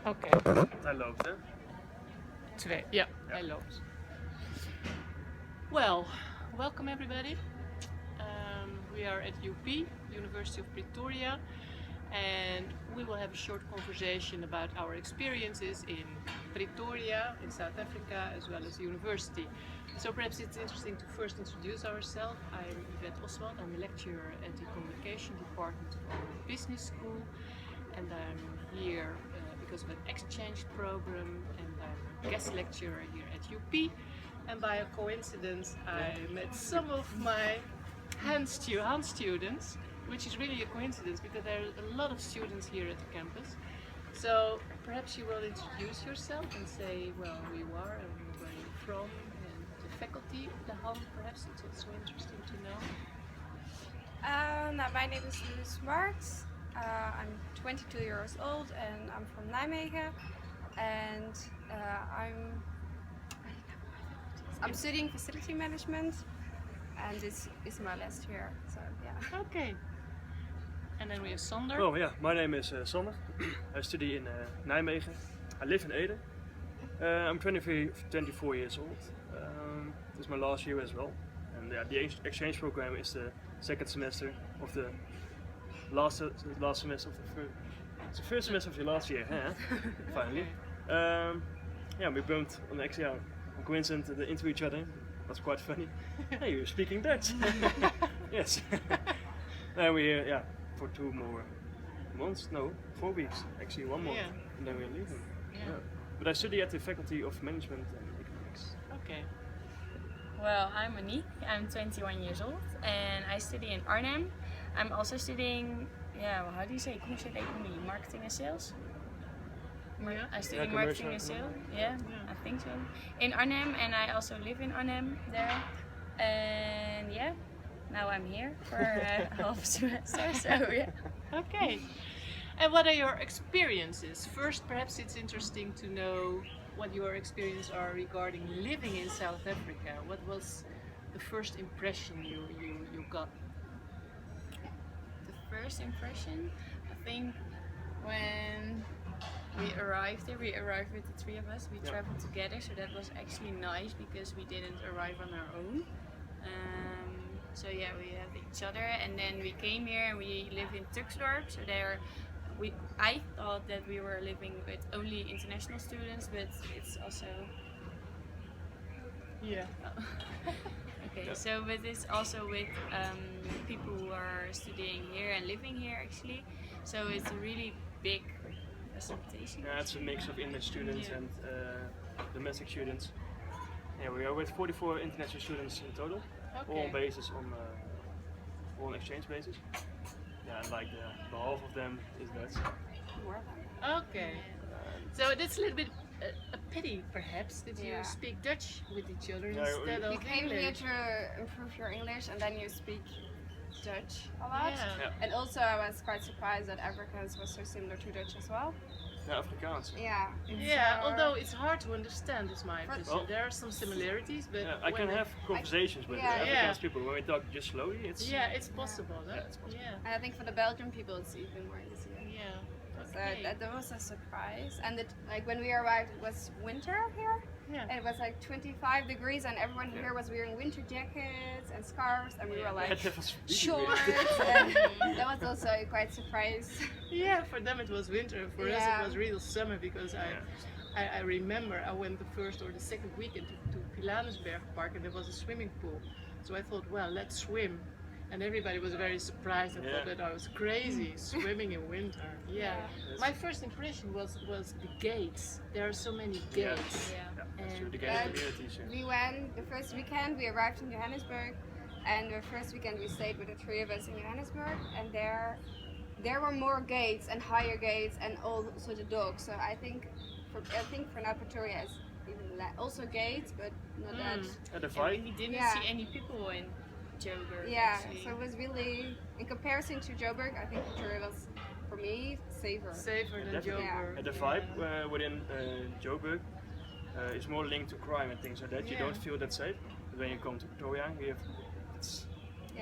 Oké. Hij loopt, hè? 2. Ja, hij loopt. Well, welcome everybody. We are at UP, University of Pretoria, and we will have a short conversation about our experiences in Pretoria, in South Africa, as well as university. So perhaps it's interesting to first introduce ourselves. I'm Yvette Oswald. I'm a lecturer at the Communication Department of our business school, and I'm here because of an exchange program, and I'm a guest lecturer here at UP. And by a coincidence, I met some of my Han students, which is really a coincidence because there are a lot of students here at the campus. So perhaps you will introduce yourself and say, well, who you are and where you're from, and the faculty of the Han. Perhaps it's also interesting to know. My name is Luus Marks. I'm 22 years old and I'm from Nijmegen, and I'm studying facility management, and this is my last year. So yeah. Okay. And then we have Sander. Oh yeah, my name is Sander. I study in Nijmegen. I live in Ede. I'm 24 years old. This is my last year as well. And the exchange program is the second semester of the last semester of it's the first semester of your last year, huh? Finally. We bumped on coincidence into each other. That's quite funny. Hey, you're speaking Dutch. Yes. And we're here, for 2 more months. No, 4 weeks. Actually, 1 month, and then we're leaving. Yeah. But I study at the Faculty of Management and Economics. Okay. Well, I'm Monique, I'm 21 years old and I study in Arnhem. I'm also studying, how do you say, commercial economy, marketing and sales? I study marketing and sales, I think so. In Arnhem, and I also live in Arnhem there. And now I'm here for half a semester, so yeah. Okay. And what are your experiences? First, perhaps it's interesting to know what your experiences are regarding living in South Africa. What was the first impression you got? The first impression, I think when we arrived there, we arrived with the 3 of us. We traveled together, so that was actually nice because we didn't arrive on our own. We had each other, and then we came here and we live in Tuxdorp. So I thought that we were living with only international students, but it's also but it's also with people who are studying here and living here actually. So it's a really big facilitation. Yeah, it's a mix of English students and domestic students. Yeah, we are with 44 international students in total, all on exchange basis. Yeah, and like the half of them is Dutch. Okay. So that's a little bit a pity, perhaps, that you speak Dutch with each other instead of You came English. here to improve your English, and then you speak Dutch a lot. Yeah. And also, I was quite surprised that Afrikaans was so similar to Dutch as well. Yeah, Afrikaans. Yeah. Although it's hard to understand, is my impression. There are some similarities, but I can have conversations with Afrikaans people when we talk just slowly. It's possible. Yeah, it's possible. And I think for the Belgian people, it's even more easier. Yeah. So that was a surprise. And when we arrived, it was winter here. Yeah. And it was like 25 degrees, and everyone here was wearing winter jackets and scarves, and we were like shorts. And that was also quite a surprise. Yeah, for them it was winter. For us it was real summer because I remember I went the first or the second weekend to Pilanesberg Park, and there was a swimming pool. So I thought, well, let's swim. And everybody was very surprised and thought that I was crazy swimming in winter. Yeah. My first impression was the gates. There are so many gates. And we went the first weekend. We arrived in Johannesburg, and the first weekend we stayed with the 3 of us in Johannesburg. And there were more gates and higher gates and also the dogs. So I think for now Pretoria is even also gates, but not that. We didn't see any people in Joburg. Actually. So it was really, in comparison to Joburg, I think Pretoria was, for me, safer than Joburg. And the vibe within Joburg is more linked to crime and things like that. You don't feel that safe. But when you come to Pretoria, we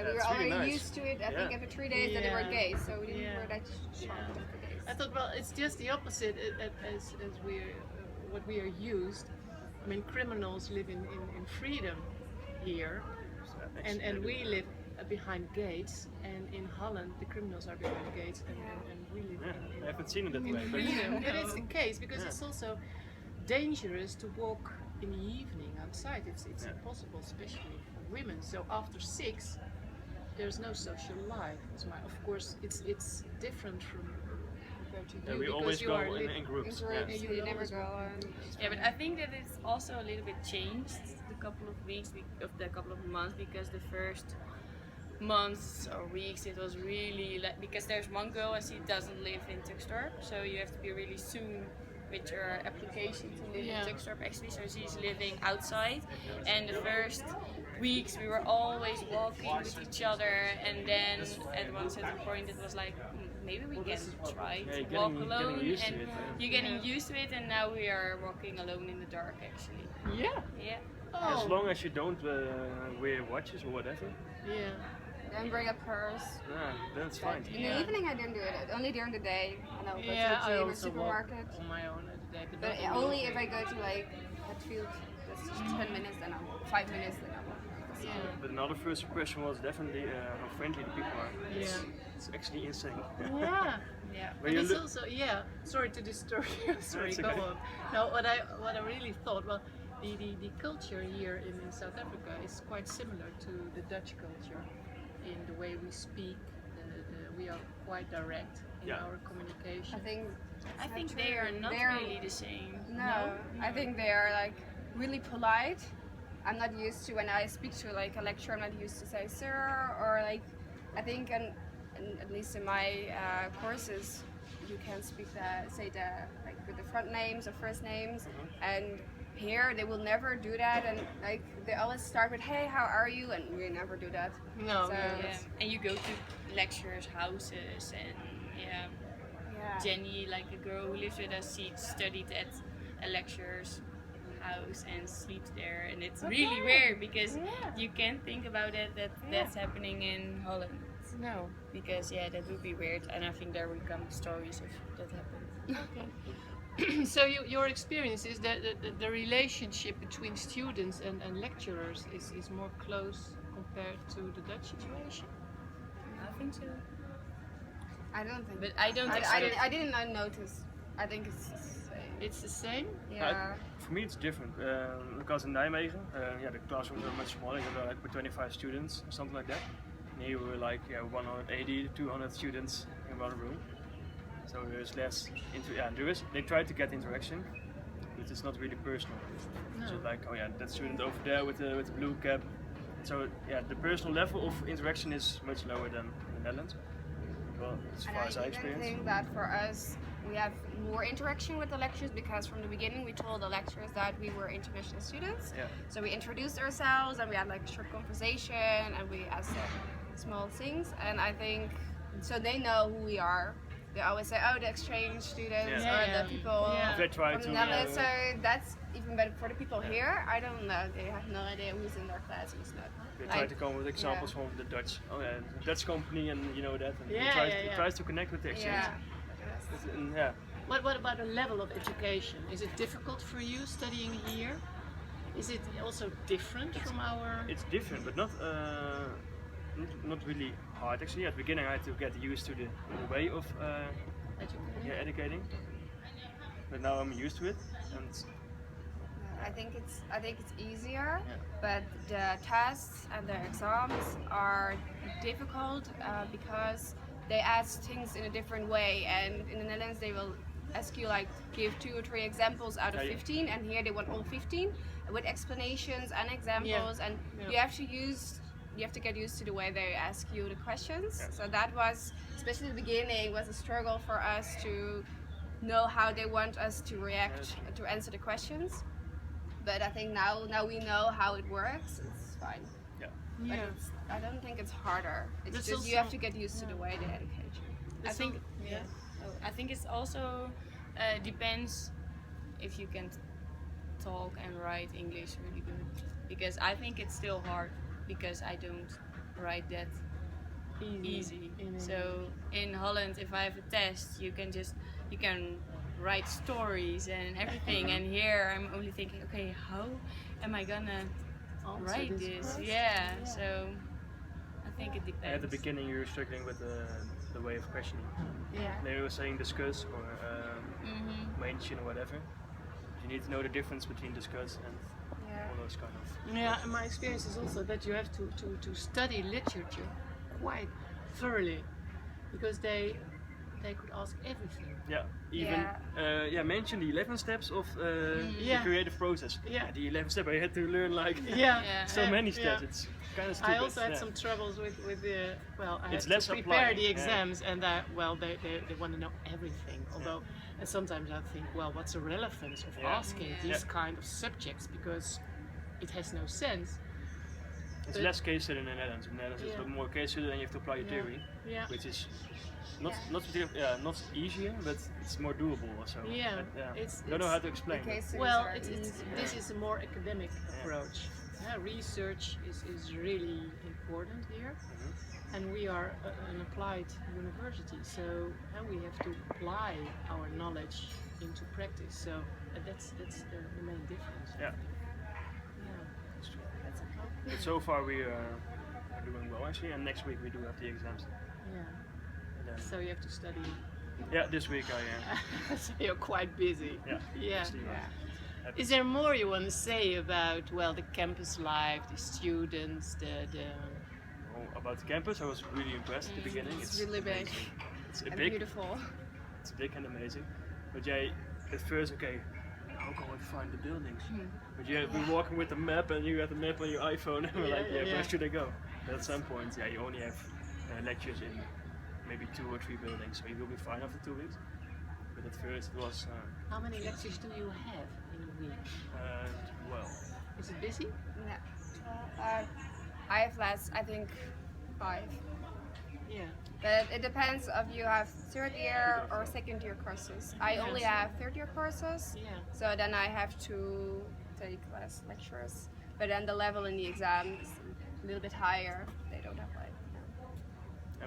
were already used to it. I think after 3 days that they were gay, so we didn't were that shocked of the gays. I thought, well, it's just the opposite as we what we are used. I mean, criminals live in freedom here, and we live behind gates. And in Holland, the criminals are behind gates, and we live I haven't seen it that way. But freedom. And it's the case because it's also dangerous to walk in the evening outside. It's impossible, especially for women. So after 6, there's no social life. Of course, it's different from compared to you we because always you go are in groups. In Yeah. groups, You you never always go on. Yeah, but I think that it's also a little bit changed the couple of weeks of the couple of months, because the first months or weeks it was really like, because there's one girl and she doesn't live in Tuxtorp, so you have to be really soon with your application to live in Tuxtorp actually, so she's living outside, and the first weeks we were always walking with each other, and then at one certain point it was like, maybe we can try Yeah, to walk alone, getting used to and it, yeah. you're getting used to it, and now we are walking alone in the dark actually. Yeah. Yeah. As Oh. long as you don't wear watches or whatever, Yeah. Then bring a purse. then it's fine. In the evening I didn't do it, only during the day. And I'll go Yeah, to I the gym or also walk supermarket. on my own today, but But not only if I go to like Hatfield, that's just 10 minutes, then I'll walk. 5 minutes, then I'll walk. Yeah. But another first impression was definitely how friendly the people are. Yeah. It's actually insane. Yeah. Yeah. When And you it's look- also sorry to disturb you. Sorry, It's go okay. on. No, what I really thought, well, the culture here in South Africa is quite similar to the Dutch culture in the way we speak. We are quite direct in Yeah. our communication. I think they are not They're- really the same. No, I think they are like really polite. I'm not used to when I speak to like a lecturer. I'm not used to say sir or like. I think at least in my courses, you can say the like with the front names or first names, and here they will never do that. And like they always start with hey, how are you? And we never do that. No, So- Yeah. And you go to lecturers' houses, and yeah, Yeah. Jenny, like a girl who lives with us, she studied at a lecturer's house and sleeps there, and it's really weird because you can't think about it that's happening in Holland, no. because that would be weird, and I think there will come stories if that happens. So your experience is that the relationship between students and lecturers is more close compared to the Dutch situation? I think so, I don't think. but I don't I expect. didn't notice. I think it's the same. It's the same? Yeah. For me, it's different because in Nijmegen, the classrooms are much smaller. You have like 25 students, something like that. And here we were like 180, 200 students in one room. So there's less they try to get interaction, but it's not really personal. So like, that student over there with the blue cap. So the personal level of interaction is much lower than in the Netherlands. Well, as And far as I even experienced. think that for us, we have more interaction with the lecturers because from the beginning we told the lecturers that we were international students. Yeah. So we introduced ourselves and we had like a short conversation and we asked them small things. And I think so they know who we are. They always say, "Oh, the exchange students Yeah. or Yeah. the people Yeah. They try from to. the Netherlands." So that's even better for the people here. I don't know. They have no idea who's in their class, who's not. They try Like, to come with examples from the Dutch. The Dutch company, and you know that. And Yeah, tries to connect with the exchange. Yeah. And, What about the level of education? Is it difficult for you studying here? Is it also different from our? it's different, but not really hard. Actually, at the beginning, I had to get used to the way of education? educating. But now I'm used to it, and I think it's easier, but the tests and the exams are difficult because they ask things in a different way. And in the Netherlands, they will ask you like give 2 or 3 examples out of 15, and here they want all 15 with explanations and examples, and you have to get used to the way they ask you the questions. So that was, especially at the beginning, was a struggle for us to know how they want us to react to answer the questions. But I think now we know how it works. It's fine. But I don't think it's harder. It's That's just you also- have to get used to the way they educate you. I think I think it's also depends if you can talk and write English really good, because I think it's still hard because I don't write that easy. In So in Holland, if I have a test, you can write stories and everything. And here I'm only thinking, okay, how am I gonna Answer write this? question. Yeah. So I think it depends. At the beginning, you were struggling with the way of questioning. Yeah. Maybe you were saying discuss or Mhm. mention or whatever. You need to know the difference between discuss and Yeah. all those kind of. Yeah, and my experience is also that you have to study literature quite thoroughly because they could ask everything. Yeah, even mention the 11 steps of the Yeah. creative process. Yeah. The 11 step I had to learn like Yeah. so many steps. Yeah. It's kind of stupid. I also had yeah. some troubles with the I It's had less to prepare applying, the yeah. exams and they want to know everything. Although and sometimes I think, well, what's the relevance of Yeah. asking Yeah. these kind of subjects because it has no sense. It's But- less case study in the Netherlands. In the Netherlands, it's a Yeah. lot more case study, and you have to apply your Yeah. theory, Yeah. which is not easier, but it's more doable also. Yeah, But, it's- I don't know how to The explain. it. case studies Well, are it's easy. this is a more academic approach. Research is really important here, and we are an applied university, so we have to apply our knowledge into practice. So that's the main difference. Yeah. Yeah. That's a problem. But so far we are doing well actually, and next week we do have the exams. Yeah. And then, So you have to study. yeah, this week I am. So you're quite busy. Yeah. Yeah. Actually, happy. Is there more you want to say about the campus life, the students, the Oh, about the campus, I was really impressed at the beginning. It's really big amazing. It's and big. beautiful. It's big and amazing. But at first, okay, how can I find the buildings? But we're walking with the map, and you have the map on your iPhone, and we're Yeah, like, yeah. where should I go? But at some point, you only have lectures in maybe 2 or 3 buildings, so you will be fine after 2 weeks. But at first, it was how many lectures do you have in a week? 12. Is it busy? No. I have less, I think 5. Yeah. But it depends if you have third year or second year courses. I only Yes. have third year courses, Yeah. so then I have to take less lectures. But then the level in the exam is a little bit higher. They don't have like,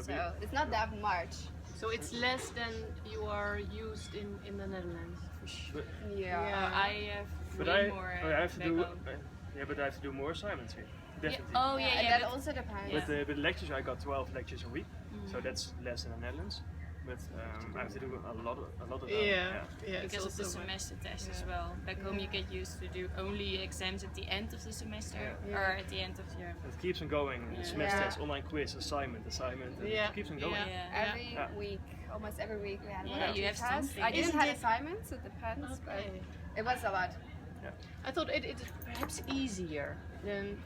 so it's not that much. So it's less than you are used in the Netherlands. For sure. Yeah. Yeah. I have But way I more. have to back do. home. But I have to do more assignments here. Yeah. Definitely. Oh yeah, And yeah. that but- also depends. With the lectures, I got 12 lectures a week, so that's less than the Netherlands. But I have to do a lot of them. Yeah. It's because of the also semester test as well. Back home you get used to do only exams at the end of the semester Yeah. or at the end of your It keeps on going. Yeah. The semester Yeah. test, online quiz, assignment, and Yeah. it keeps on going. Yeah. Every Yeah. week, almost every week we had Yeah, one or you two have tests. something. I didn't Isn't have it- assignments, it depends, but Okay. it was a lot. I thought it's perhaps easier than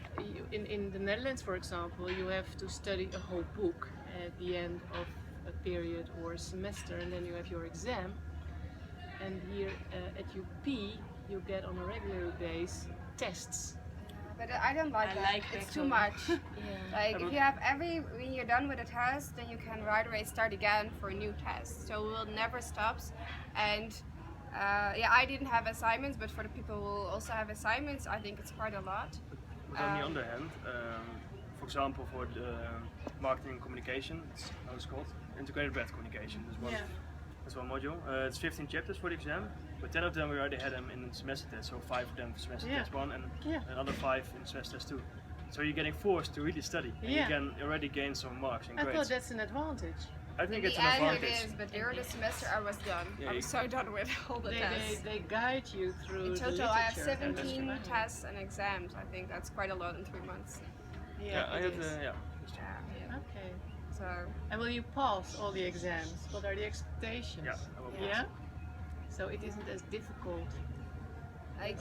in the Netherlands, for example. You have to study a whole book at the end of a period or a semester, and then you have your exam. And here at UP, you get on a regular basis tests. But I don't like I that. like It's back too home. much. Yeah. Like if you have when you're done with a test, then you can right away start again for a new test. So it will never stops. And I didn't have assignments, but for the people who also have assignments, I think it's quite a lot. But on the other hand, for example, for the marketing and communication, how it's called, integrated brand communication. That's one module. It's 15 chapters for the exam, but 10 of them we already had them in the semester test, so 5 of them for semester Yeah. test 1 and Yeah. another 5 in semester test 2. So you're getting forced to really study, and Yeah. you can already gain some marks and I thought grades. that's an advantage. I think In it's the an end it advantage. is, but during the semester I was done. Yeah, I'm you- so done with all the tests. They guide you through In the total I have literature and 17 that's tests and exams. I think that's quite a lot in 3 months. Yeah, I it have is. Okay. So And will you pass all the exams? What are the expectations? Yeah, I will pass. Yeah? So it isn't as difficult. like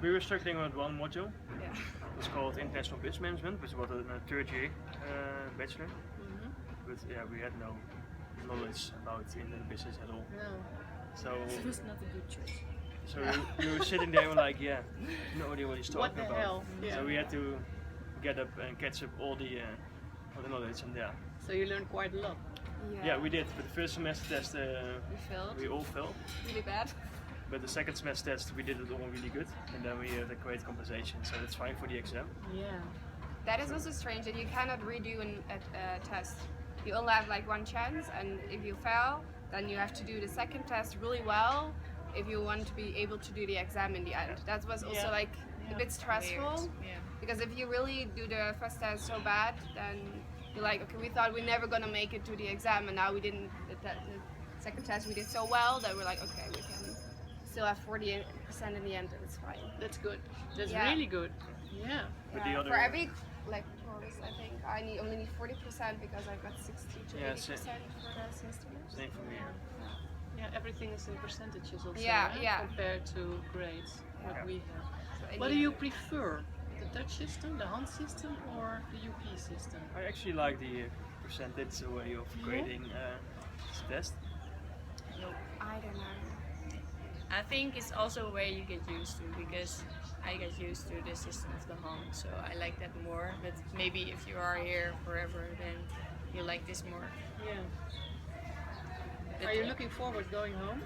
We were struggling on one module. yeah. It's called International Business Management, which was a third year bachelor. Mm-hmm. But we had no knowledge about internet business at all. No. So it was not a good choice. So we were sitting there and we're like, no idea what he's talking What the about. hell? Yeah. So we had to get up and catch up all the knowledge, and So you learned quite a lot. yeah, we did. But the first semester test, We failed we all fell. really bad. But the second semester test, we did it all really good, and then we had a great compensation, so that's fine for the exam. Yeah. that is also strange that you cannot redo a test. You only have like one chance, and if you fail, then you have to do the second test really well if you want to be able to do the exam in the end. That was also Yeah. like a bit stressful. Weird. Yeah. Because if you really do the first test so bad, then you're like, okay, we thought we're never gonna make it to the exam, and now we didn't. The second test we did so well that we're like, okay, we can still have 40% in the end, and it's fine. That's good. That's Yeah. really good. Yeah. With the other- For every like course, I think I only need 40% because I've got 60 to Yeah, 80% for the semester. Same for me. Yeah, everything is in percentages also. Yeah, yeah. Compared to grades, what Yeah. we have. So in What the do you end- prefer? The Dutch system, the Hans system, or the UP system? I actually like the percentage way of grading this test. I don't know. I think it's also where you get used to, because I get used to the system of the Han, so I like that more. But maybe if you are here forever, then you like this more. Yeah. But Are you looking forward going home?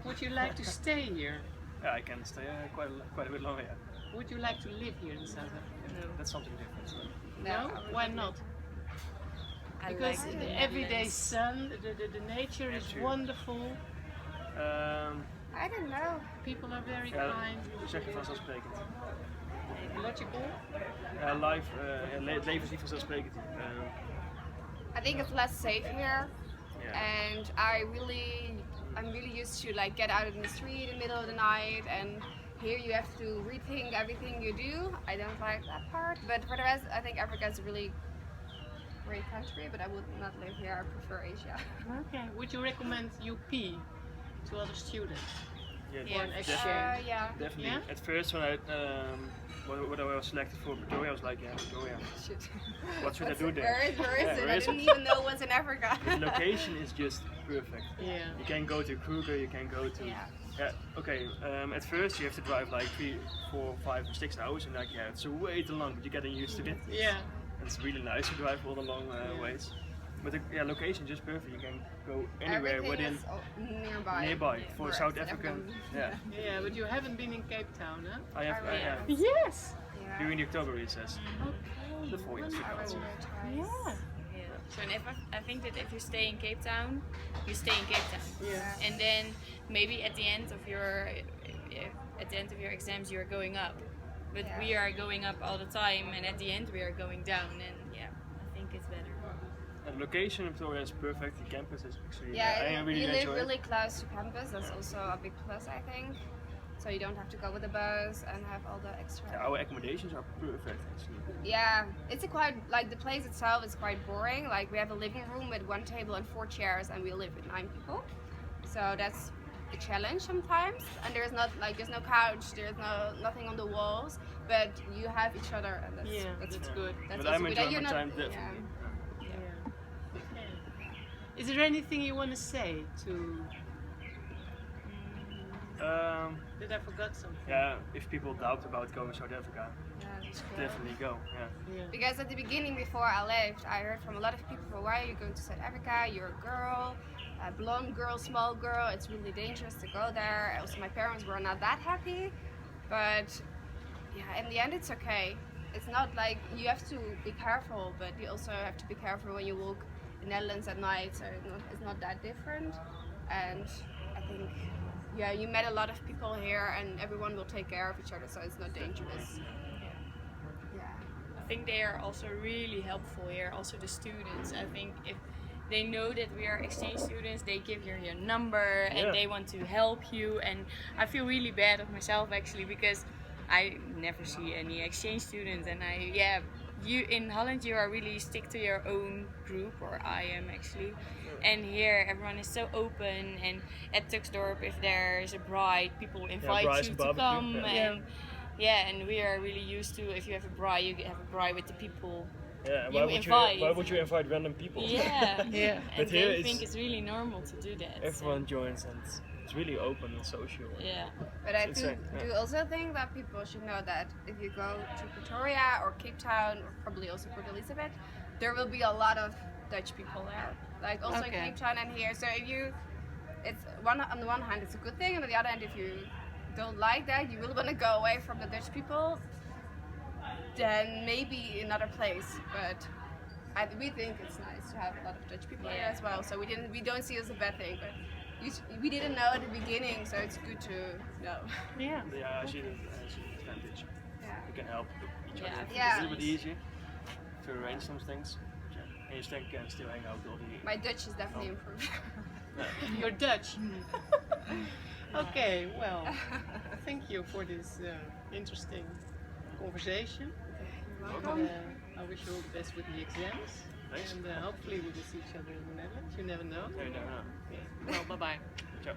Would you like to stay here? Yeah, I can stay quite a bit longer. Yeah, Would you like to live here in South Africa? No, that's something different. So. No? I would Why live not? I Because like the everyday sun, the nature is True. wonderful. I don't know. People are very Ja, kind, hoe zeg je vanzelfsprekend? logical. Het leven is niet vanzelfsprekend. I think it's less safe here, Yeah. and I'm really used to like get out in the street in the middle of the night, and here you have to rethink everything you do. I don't like that part, but for the rest, I think Africa is a really great country, but I would not live here. I prefer Asia. Okay. Would you recommend UP to other students? Yeah, Yeah, an for exchange. Yeah. definitely. Yeah? At first, when I was selected for Pretoria, I was like, yeah, Pretoria. Shit. What should I do there? Where is Yeah, it? where I is didn't it? even know it was in Africa. The location is just perfect. Yeah. You can go to Kruger, you can go to. Yeah. Yeah, okay. At first, you have to drive like 3, 4, 5, or 6 hours, and like, yeah, it's way too long, but you're getting used to it. Yeah. And it's really nice to drive all the long ways. But the location is just perfect. You can go anywhere Everything within is nearby. nearby for Whereas South in African. Africa- Yeah, Yeah, but you haven't been in Cape Town, huh? I have. I yeah. really Yes. Yeah. During the October recess. Okay. The 4 years I went ago. there twice. Yeah. Yeah. So and if I think that if you stay in Cape Town, you stay in Cape Town. Yeah. And then maybe at the end of your exams you are going up, but Yeah. we are going up all the time, and at the end we are going down. And yeah, I think it's better. And the location in Pretoria is perfect. The campus is actually. Yeah, I really you live enjoy really it. close to campus. That's also a big plus, I think. So you don't have to go with the bus and have all the extra. Yeah, our accommodations are perfect actually. Yeah, it's a quite like the place itself is quite boring. Like we have a living room with 1 table and 4 chairs, and we live with 9 people. So that's a challenge sometimes. And there's no couch, there's nothing on the walls, but you have each other, and that's Yeah, that's good. That's But also I'm good. enjoying You're my not- time yeah. definitely. Yeah. Okay. Is there anything you want to say to? Did I forget something? Yeah, if people doubt about going to South Africa, Yeah, that's good. definitely go. Yeah. Yeah. Because at the beginning, before I left, I heard from a lot of people, why are you going to South Africa? You're a girl, a blonde girl, small girl. It's really dangerous to go there. Also, my parents were not that happy. But yeah, in the end, it's okay. It's not like you have to be careful, but you also have to be careful when you walk in Netherlands at night. So it's not that different. And I think, yeah, you met a lot of people here, and everyone will take care of each other, so it's not dangerous. Yeah. I think they are also really helpful here, also the students. I think if they know that we are exchange students, they give you your number Yeah. and they want to help you. And I feel really bad of myself actually, because I never see any exchange students, and you in Holland you are really stick to your own group, or I am actually. And here everyone is so open, and at Tuxdorp if there is a bride, people invite brides you and to barbecue, come, yeah. and yeah, and we are really used to, if you have a bride, you have a bride with the people. Yeah. You invite. Why would you invite random people? Yeah, Yeah. and But here they it's- think it's really normal to do that. Everyone joins, and it's really open and social. So, yeah. But I It's do, insane, yeah. do also think that people should know that if you go to Pretoria or Cape Town, or probably also Port Elizabeth, there will be a lot of Dutch people there. Like also in Okay. Cape Town and here. So if you, on the one hand it's a good thing, and on the other hand if you don't like that, you really want to go away from the Dutch people, then maybe another place. But we think it's nice to have a lot of Dutch people here as well. So we don't see it as a bad thing. But we didn't know at the beginning, so it's good to know. Yeah. Yeah, I see the advantage. Yeah. We can help each other. Yeah. It's a little bit easier to arrange some things. And you still can hang out all the. My Dutch is definitely improved. You're Dutch. Okay, well, thank you for this interesting conversation. Welcome. I wish you all the best with the exams. Thanks. And hopefully we will see each other in the Netherlands. You never know. No, you don't know. Okay. Well, bye bye. Ciao.